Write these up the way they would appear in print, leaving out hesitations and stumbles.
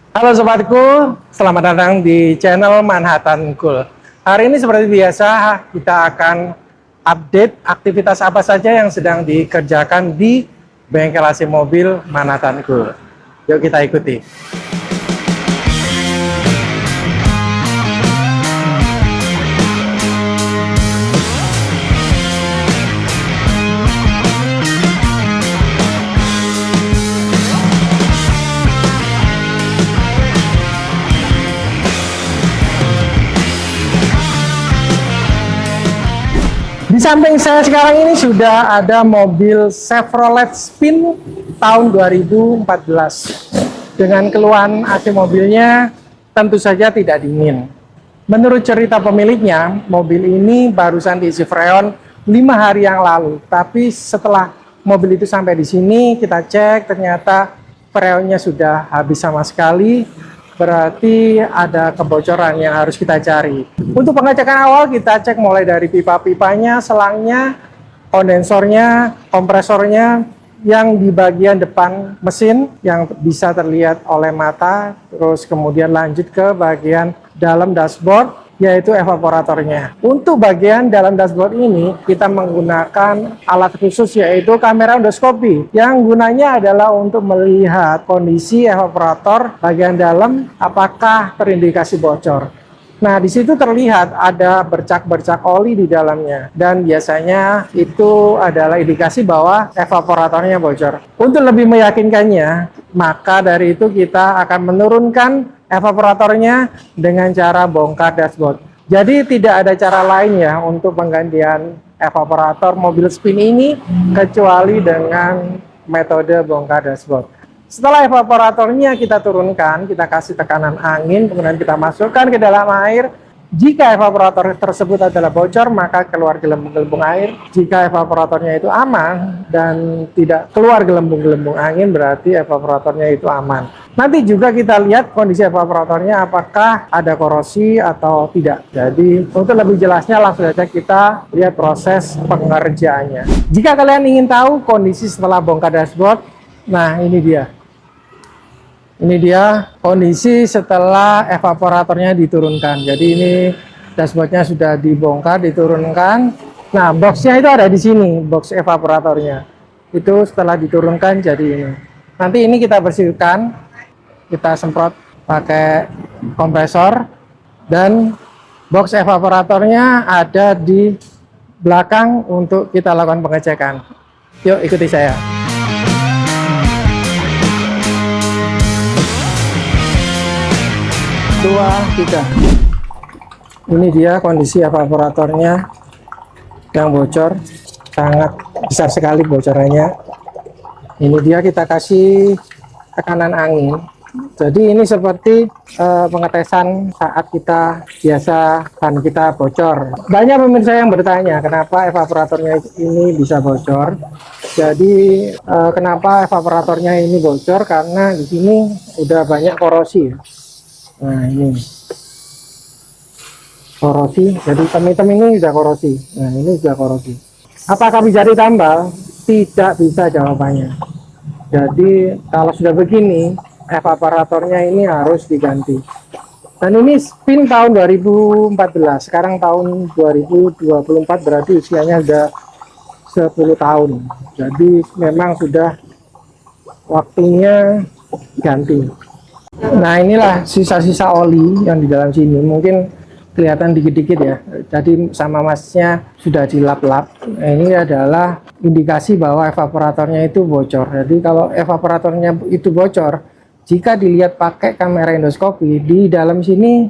Halo sobatku, selamat datang di channel Manhattan Cool. Hari ini seperti biasa kita akan update aktivitas apa saja yang sedang dikerjakan di bengkel AC mobil Manhattan Cool. Yuk kita ikuti. Di samping saya sekarang ini sudah ada mobil Chevrolet Spin tahun 2014. Dengan keluhan AC mobilnya tentu saja tidak dingin. Menurut cerita pemiliknya, mobil ini barusan diisi freon 5 hari yang lalu. Tapi setelah mobil itu sampai di sini, kita cek ternyata freonnya sudah habis sama sekali. Berarti ada kebocoran yang harus kita cari. Untuk pengecekan awal kita cek mulai dari pipa-pipanya, selangnya, kondensornya, kompresornya, yang di bagian depan mesin yang bisa terlihat oleh mata, terus kemudian lanjut ke bagian dalam dashboard, yaitu evaporatornya. Untuk bagian dalam dashboard ini kita menggunakan alat khusus yaitu kamera endoskopi yang gunanya adalah untuk melihat kondisi evaporator bagian dalam apakah terindikasi bocor. Nah, di situ terlihat ada bercak-bercak oli di dalamnya dan biasanya itu adalah indikasi bahwa evaporatornya bocor. Untuk lebih meyakinkannya, maka dari itu kita akan menurunkan evaporatornya dengan cara bongkar dashboard. Jadi tidak ada cara lain ya untuk penggantian evaporator mobil Spin ini kecuali dengan metode bongkar dashboard. Setelah evaporatornya kita turunkan, kita kasih tekanan angin, kemudian kita masukkan ke dalam air. Jika evaporator tersebut adalah bocor, maka keluar gelembung-gelembung air. Jika evaporatornya itu aman dan tidak keluar gelembung-gelembung angin, berarti evaporatornya itu aman. Nanti juga kita lihat kondisi evaporatornya apakah ada korosi atau tidak. Jadi untuk lebih jelasnya langsung saja kita lihat proses pengerjaannya. Jika kalian ingin tahu kondisi setelah bongkar dashboard, nah ini dia. Ini dia kondisi setelah evaporatornya diturunkan. Jadi ini dashboardnya sudah dibongkar, diturunkan. Nah, boxnya itu ada di sini, box evaporatornya. Itu setelah diturunkan jadi ini. Nanti ini kita bersihkan, kita semprot pakai kompresor, dan box evaporatornya ada di belakang untuk kita lakukan pengecekan. Yuk ikuti saya. Dua, tiga. Ini dia kondisi evaporatornya yang bocor, sangat besar sekali bocorannya. Ini dia kita kasih tekanan angin. Jadi ini seperti pengetesan saat kita biasa ban kita bocor. Banyak pemirsa yang bertanya kenapa evaporatornya ini bisa bocor. Jadi kenapa evaporatornya ini bocor, karena di sini udah banyak korosi. Nah ini korosi, jadi hitam-hitam ini sudah korosi. Nah ini sudah korosi. Apakah bisa ditambal? Tidak bisa jawabannya. Jadi kalau sudah begini, evaporatornya ini harus diganti. Dan ini Spin tahun 2014, sekarang tahun 2024, berarti usianya sudah 10 tahun. Jadi memang sudah waktunya ganti. Nah inilah sisa-sisa oli yang di dalam sini, mungkin kelihatan dikit-dikit ya. Jadi sama masnya sudah dilap-lap. Nah, ini adalah indikasi bahwa evaporatornya itu bocor. Jadi kalau evaporatornya itu bocor, jika dilihat pakai kamera endoskopi, di dalam sini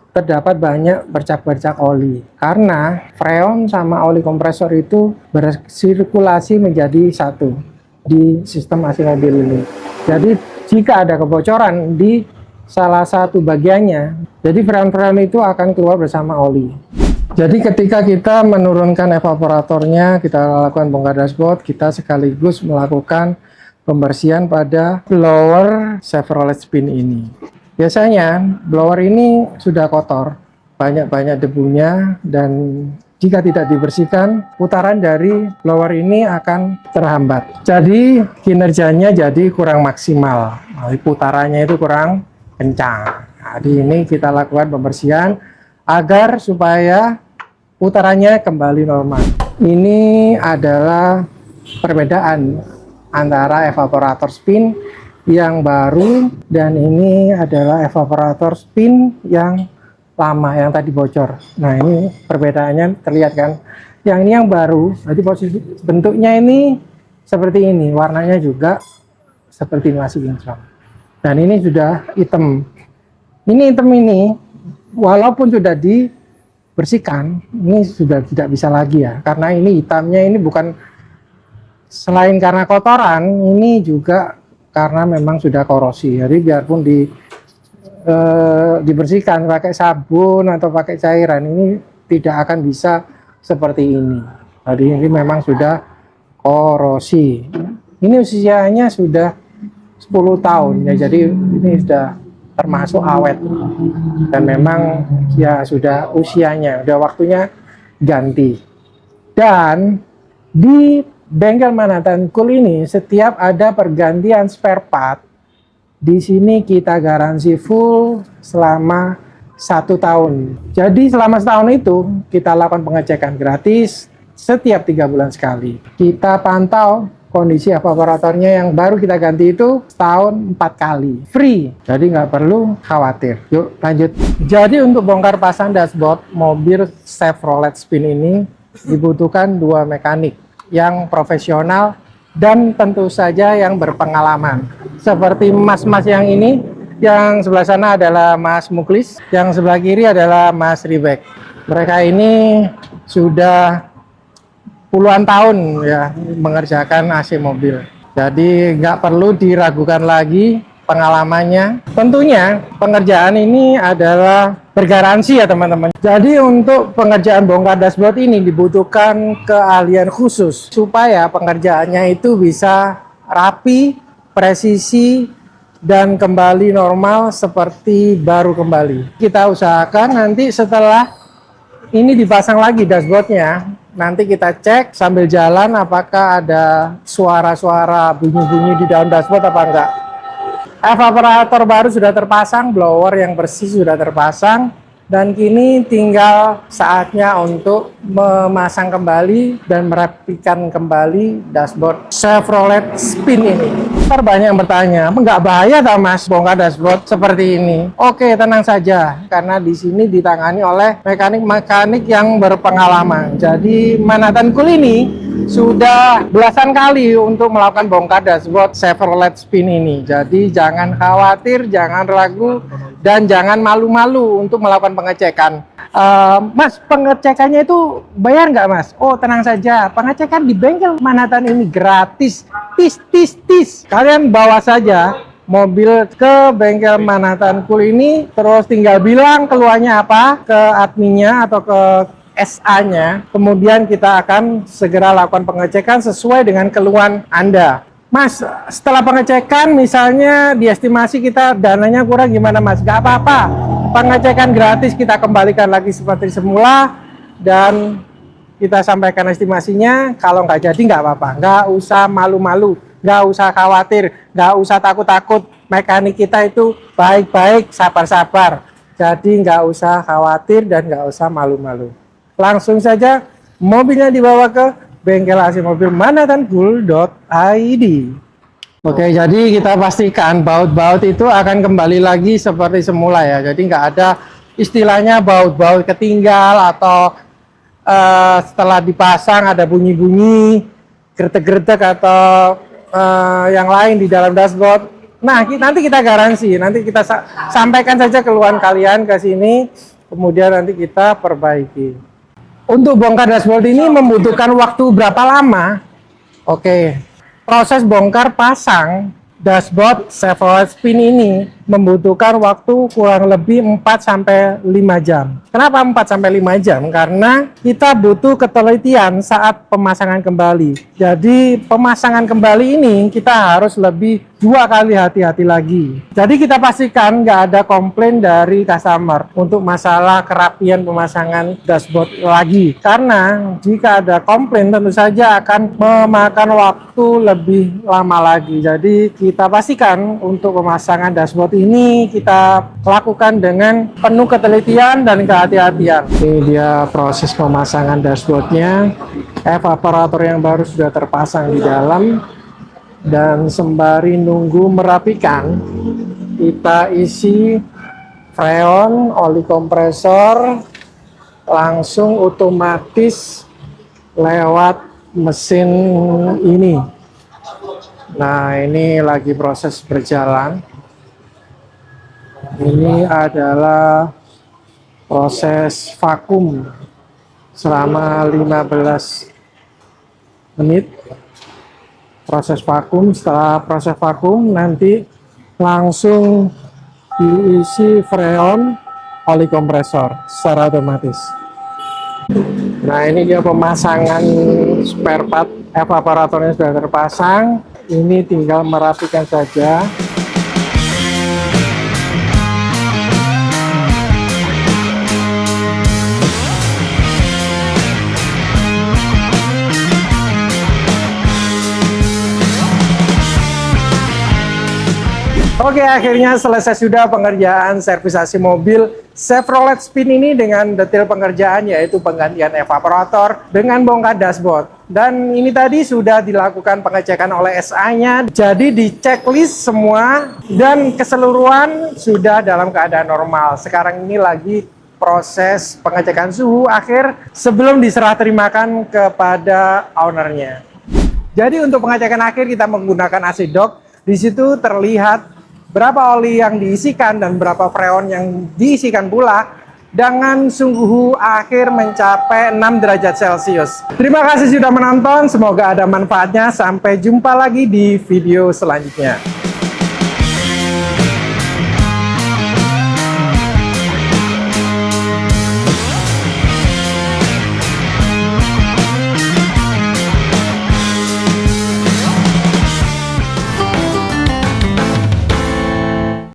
terdapat banyak bercak-bercak oli. Karena freon sama oli kompresor itu bersirkulasi menjadi satu di sistem AC mobil ini. Jadi jika ada kebocoran di salah satu bagiannya, jadi freon-freon itu akan keluar bersama oli. Jadi ketika kita menurunkan evaporatornya, kita lakukan bongkar dashboard, kita sekaligus melakukan pembersihan pada blower Chevrolet Spin ini. Biasanya blower ini sudah kotor, banyak-banyak debunya, dan jika tidak dibersihkan, putaran dari blower ini akan terhambat. Jadi kinerjanya jadi kurang maksimal. Putarannya itu kurang kencang. Nah, di ini kita lakukan pembersihan agar supaya putarannya kembali normal. Ini adalah perbedaan antara evaporator spin yang baru dan ini adalah evaporator spin yang lama yang tadi bocor. Nah, ini perbedaannya terlihat kan? Yang ini yang baru, jadi posisi bentuknya ini seperti ini, warnanya juga seperti masih kinclong. Dan ini sudah hitam. Ini hitam ini, walaupun sudah dibersihkan, ini sudah tidak bisa lagi ya, karena ini hitamnya ini bukan selain karena kotoran, ini juga karena memang sudah korosi. Jadi biarpun dibersihkan pakai sabun atau pakai cairan, ini tidak akan bisa seperti ini. Jadi ini memang sudah korosi. Ini usianya sudah 10 tahun ya, jadi ini sudah termasuk awet dan memang ya sudah usianya, sudah waktunya ganti. Dan di bengkel Manhattan Cool ini setiap ada pergantian spare part, di sini kita garansi full selama 1 tahun. Jadi selama setahun itu kita lakukan pengecekan gratis setiap 3 bulan sekali. Kita pantau kondisi evaporatornya yang baru kita ganti itu setahun 4 kali free, jadi nggak perlu khawatir. Yuk lanjut. Jadi untuk bongkar pasang dashboard mobil Chevrolet Spin ini dibutuhkan 2 mekanik yang profesional dan tentu saja yang berpengalaman, seperti mas-mas yang ini. Yang sebelah sana adalah Mas Muklis, yang sebelah kiri adalah Mas Ribek. Mereka ini sudah puluhan tahun ya mengerjakan AC mobil, jadi nggak perlu diragukan lagi pengalamannya. Tentunya pengerjaan ini adalah bergaransi ya teman-teman. Jadi untuk pengerjaan bongkar dashboard ini dibutuhkan keahlian khusus supaya pengerjaannya itu bisa rapi, presisi, dan kembali normal seperti baru kembali. Kita usahakan nanti setelah ini dipasang lagi dashboardnya, nanti kita cek sambil jalan apakah ada suara-suara bunyi-bunyi di dalam dashboard apa enggak. Evaporator baru sudah terpasang, blower yang bersih sudah terpasang, dan kini tinggal saatnya untuk memasang kembali dan merapikan kembali dashboard Chevrolet Spin ini. Ntar banyak yang bertanya, nggak bahaya tak mas bongkar dashboard seperti ini? Oke, tenang saja, karena di sini ditangani oleh mekanik-mekanik yang berpengalaman. Jadi Manhattan Cool ini sudah belasan kali untuk melakukan bongkar dashboard Chevrolet Spin ini. Jadi jangan khawatir, jangan ragu, dan jangan malu-malu untuk melakukan pengecekan. Mas, pengecekannya itu bayar nggak mas? Oh, tenang saja, pengecekan di bengkel Manhattan ini gratis. Tis. Kalian bawa saja mobil ke bengkel Manhattan Cool ini, terus tinggal bilang keluarnya apa ke adminnya atau ke SA-nya, kemudian kita akan segera lakukan pengecekan sesuai dengan keluhan Anda. Mas, setelah pengecekan misalnya diestimasi kita dananya kurang gimana mas? Gak apa-apa, pengecekan gratis kita kembalikan lagi seperti semula dan kita sampaikan estimasinya. Kalau nggak jadi nggak apa-apa, nggak usah malu-malu, nggak usah khawatir, nggak usah takut-takut. Mekanik kita itu baik-baik, sabar-sabar, jadi nggak usah khawatir dan nggak usah malu-malu. Langsung saja mobilnya dibawa ke bengkel AC mobil manhattancool.id. Oke, jadi kita pastikan baut-baut itu akan kembali lagi seperti semula ya. Jadi nggak ada istilahnya baut-baut ketinggal atau setelah dipasang ada bunyi-bunyi gretek-gretek atau yang lain di dalam dashboard. Nah, nanti kita garansi, nanti kita sampaikan saja keluhan kalian ke sini, kemudian nanti kita perbaiki. Untuk bongkar dashboard ini membutuhkan waktu berapa lama? Oke, proses bongkar pasang dashboard Chevrolet Spin ini membutuhkan waktu kurang lebih 4-5 jam. Kenapa 4-5 jam? Karena kita butuh ketelitian saat pemasangan kembali. Jadi pemasangan kembali ini kita harus lebih 2 kali hati-hati lagi. Jadi kita pastikan nggak ada komplain dari customer untuk masalah kerapian pemasangan dashboard lagi. Karena jika ada komplain tentu saja akan memakan waktu lebih lama lagi. Jadi kita pastikan untuk pemasangan dashboard ini kita lakukan dengan penuh ketelitian dan kehati-hatian. Ini dia proses pemasangan dashboardnya. Evaporator yang baru sudah terpasang di dalam, dan sembari nunggu merapikan, kita isi freon, oli kompresor, langsung otomatis lewat mesin ini. Nah, ini lagi proses berjalan. Ini adalah proses vakum selama 15 menit. Proses vakum, setelah proses vakum nanti langsung diisi freon, oli kompresor secara otomatis. Nah, ini dia pemasangan spare part evaporatornya sudah terpasang. Ini tinggal merapikan saja. Oke, akhirnya selesai sudah pengerjaan servisasi mobil Chevrolet Spin ini dengan detail pengerjaan, yaitu penggantian evaporator dengan bongkar dashboard. Dan ini tadi sudah dilakukan pengecekan oleh SA-nya, jadi di checklist semua dan keseluruhan sudah dalam keadaan normal. Sekarang ini lagi proses pengecekan suhu akhir sebelum diserah terimakan kepada ownernya. Jadi untuk pengecekan akhir kita menggunakan AC Dock. Di situ terlihat berapa oli yang diisikan dan berapa freon yang diisikan pula dengan suhu akhir mencapai 6 derajat Celcius. Terima kasih sudah menonton, semoga ada manfaatnya. Sampai jumpa lagi di video selanjutnya.